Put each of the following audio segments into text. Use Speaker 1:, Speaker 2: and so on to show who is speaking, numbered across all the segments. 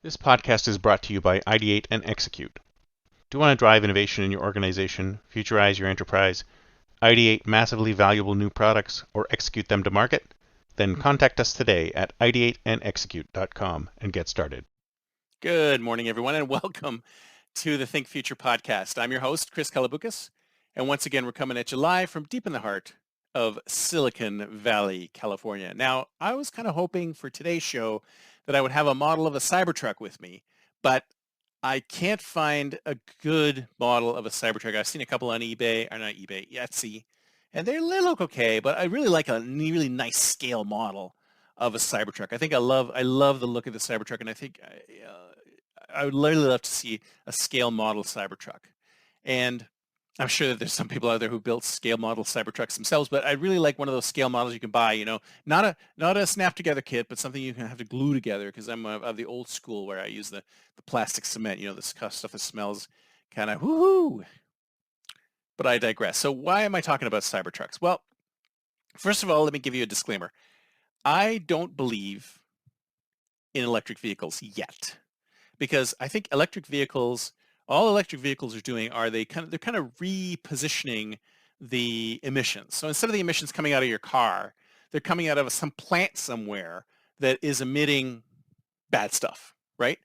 Speaker 1: This podcast is brought to you by Ideate and Execute. Do you want to drive innovation in your organization, futurize your enterprise, ideate massively valuable new products, or execute them to market? Then contact us today at ideateandexecute.com and get started.
Speaker 2: Good morning, everyone, and welcome to the Think Future podcast. I'm your host, Chris Kalaboukis, and once again, we're coming at you live from deep in the heart of Silicon Valley, California. Now, I was kind of hoping for today's show that I would have a model of a Cybertruck with me, but I can't find a good model of a Cybertruck. I've seen a couple on eBay, or not eBay, Etsy, and they look okay, but I really like a really nice scale model of a Cybertruck. I think I love the look of the Cybertruck, and I think I would really love to see a scale model Cybertruck. And I'm sure that there's some people out there who built scale model Cybertrucks themselves, but I really like one of those scale models you can buy, not a snap together kit, but something you can have to glue together, because I'm of the old school where I use the plastic cement, this stuff that smells kind of woohoo. But I digress. So why am I talking about Cybertrucks? Well, first of all, let me give you a disclaimer. I don't believe in electric vehicles yet, because I think all electric vehicles are doing are they're kind of repositioning the emissions. So instead of the emissions coming out of your car, they're coming out of some plant somewhere that is emitting bad stuff, right?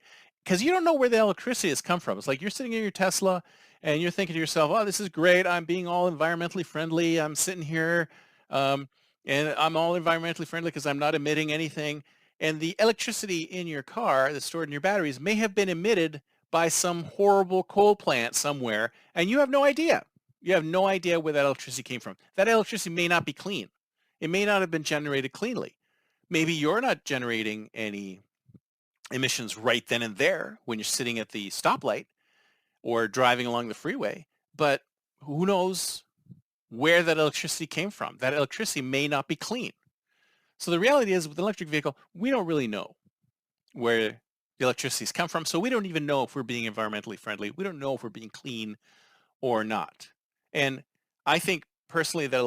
Speaker 2: Because you don't know where the electricity has come from. It's like you're sitting in your Tesla and you're thinking to yourself, oh, this is great. I'm being all environmentally friendly. I'm sitting here and I'm all environmentally friendly because I'm not emitting anything. And the electricity in your car that's stored in your batteries may have been emitted by some horrible coal plant somewhere, and you have no idea. You have no idea where that electricity came from. That electricity may not be clean. It may not have been generated cleanly. Maybe you're not generating any emissions right then and there when you're sitting at the stoplight or driving along the freeway, but who knows where that electricity came from. That electricity may not be clean. So the reality is, with an electric vehicle, we don't really know where the electricity's come from. So we don't even know if we're being environmentally friendly. We don't know if we're being clean or not. And I think personally that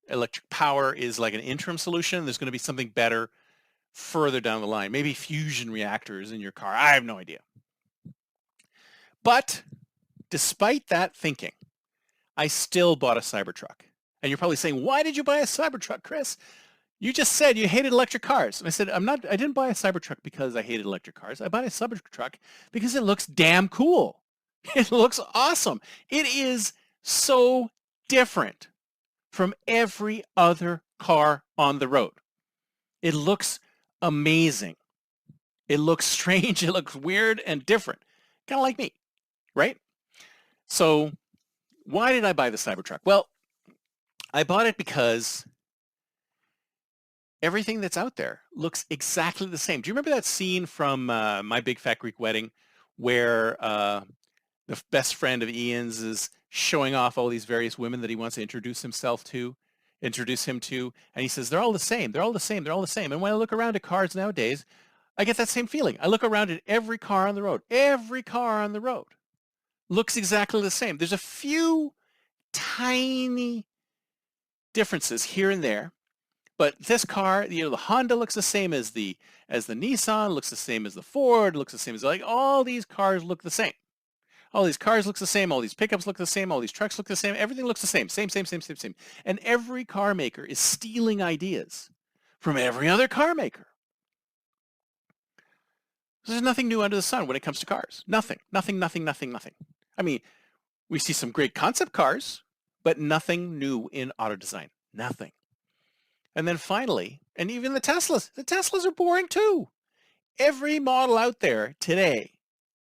Speaker 2: electric power is like an interim solution. There's going to be something better further down the line. Maybe fusion reactors in your car. I have no idea. But despite that thinking, I still bought a Cybertruck. And you're probably saying, why did you buy a Cybertruck, Chris? You just said you hated electric cars. And I said, I didn't buy a Cybertruck because I hated electric cars. I bought a Cybertruck because it looks damn cool. It looks awesome. It is so different from every other car on the road. It looks amazing. It looks strange. It looks weird and different. Kind of like me, right? So why did I buy the Cybertruck? Well, I bought it because everything that's out there looks exactly the same. Do you remember that scene from My Big Fat Greek Wedding where the best friend of Ian's is showing off all these various women that he wants to introduce him to, and he says, they're all the same, they're all the same, they're all the same. And when I look around at cars nowadays, I get that same feeling. I look around at every car on the road looks exactly the same. There's a few tiny differences here and there. But this car, the Honda looks the same as the Nissan, looks the same as the Ford, looks the same as, like, all these cars look the same. All these cars look the same, all these pickups look the same, all these trucks look the same, everything looks the same. Same. And every car maker is stealing ideas from every other car maker. There's nothing new under the sun when it comes to cars. Nothing. I mean, we see some great concept cars, but nothing new in auto design. Nothing. And then finally, and even the Teslas are boring too. Every model out there today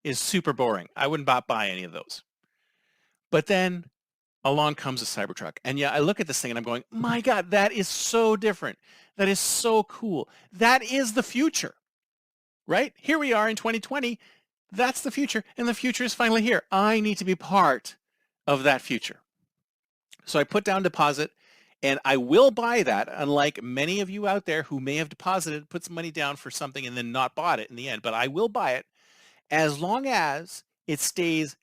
Speaker 2: is super boring. I wouldn't buy any of those. But then along comes a Cybertruck. And yeah, I look at this thing and I'm going, my God, that is so different. That is so cool. That is the future, right? Here we are in 2020. That's the future. And the future is finally here. I need to be part of that future. So I put down deposit. And I will buy that, unlike many of you out there who may have put some money down for something and then not bought it in the end. But I will buy it as long as it stays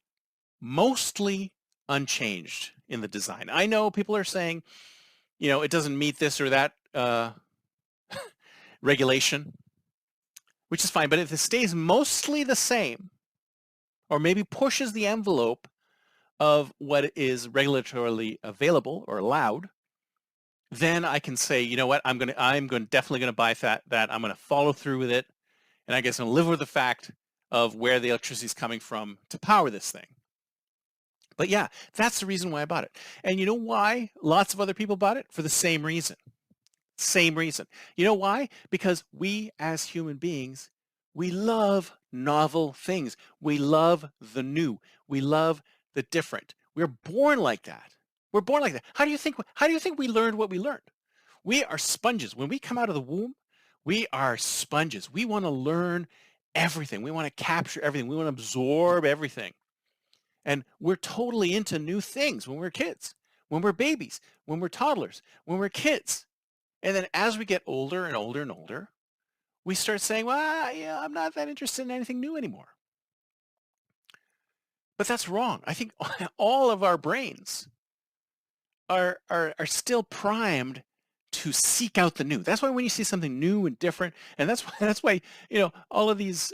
Speaker 2: mostly unchanged in the design. I know people are saying, it doesn't meet this or that regulation. which is fine. But if it stays mostly the same, or maybe pushes the envelope of what is regulatorily available or allowed, then I can say, you know what, I'm definitely gonna buy that. I'm gonna follow through with it, and I guess I'm gonna live with the fact of where the electricity is coming from to power this thing. But yeah, that's the reason why I bought it. And you know why lots of other people bought it? For the same reason. Same reason. You know why? Because we as human beings, we love novel things. We love the new. We love the different. We're born like that. We're born like that. How do you think we learned what we learned? We are sponges. When we come out of the womb, we are sponges. We want to learn everything. We want to capture everything. We want to absorb everything. And we're totally into new things when we're kids, when we're babies, when we're toddlers, when we're kids. And then as we get older and older and older, we start saying, well, yeah, I'm not that interested in anything new anymore. But that's wrong. I think all of our brains are still primed to seek out the new. That's why when you see something new and different, and that's why all of these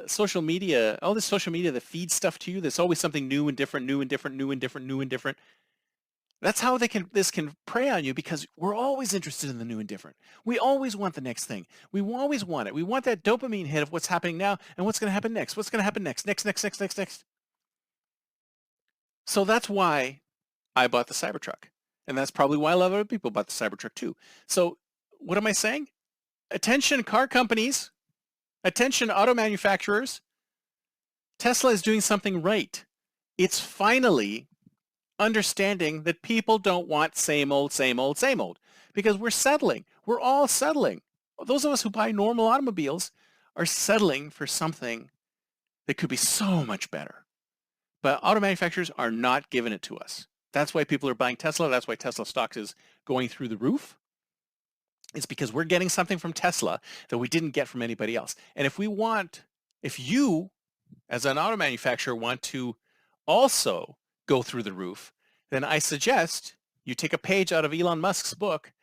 Speaker 2: social media, all this social media that feeds stuff to you, there's always something new and different, new and different, new and different, new and different. That's how this can prey on you, because we're always interested in the new and different. We always want the next thing. We always want it. We want that dopamine hit of what's happening now and what's going to happen next. What's going to happen next. So that's why I bought the Cybertruck. And that's probably why a lot of other people bought the Cybertruck too. So what am I saying? Attention car companies, attention auto manufacturers. Tesla is doing something right. It's finally understanding that people don't want same old, because we're settling. We're all settling. Those of us who buy normal automobiles are settling for something that could be so much better. But auto manufacturers are not giving it to us. That's why people are buying Tesla. That's why Tesla stocks is going through the roof. It's because we're getting something from Tesla that we didn't get from anybody else. And if you as an auto manufacturer want to also go through the roof, then I suggest you take a page out of Elon Musk's book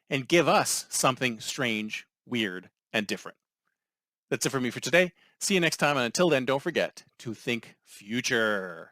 Speaker 2: and give us something strange, weird, and different. That's it for me for today. See you next time. And until then, don't forget to think future.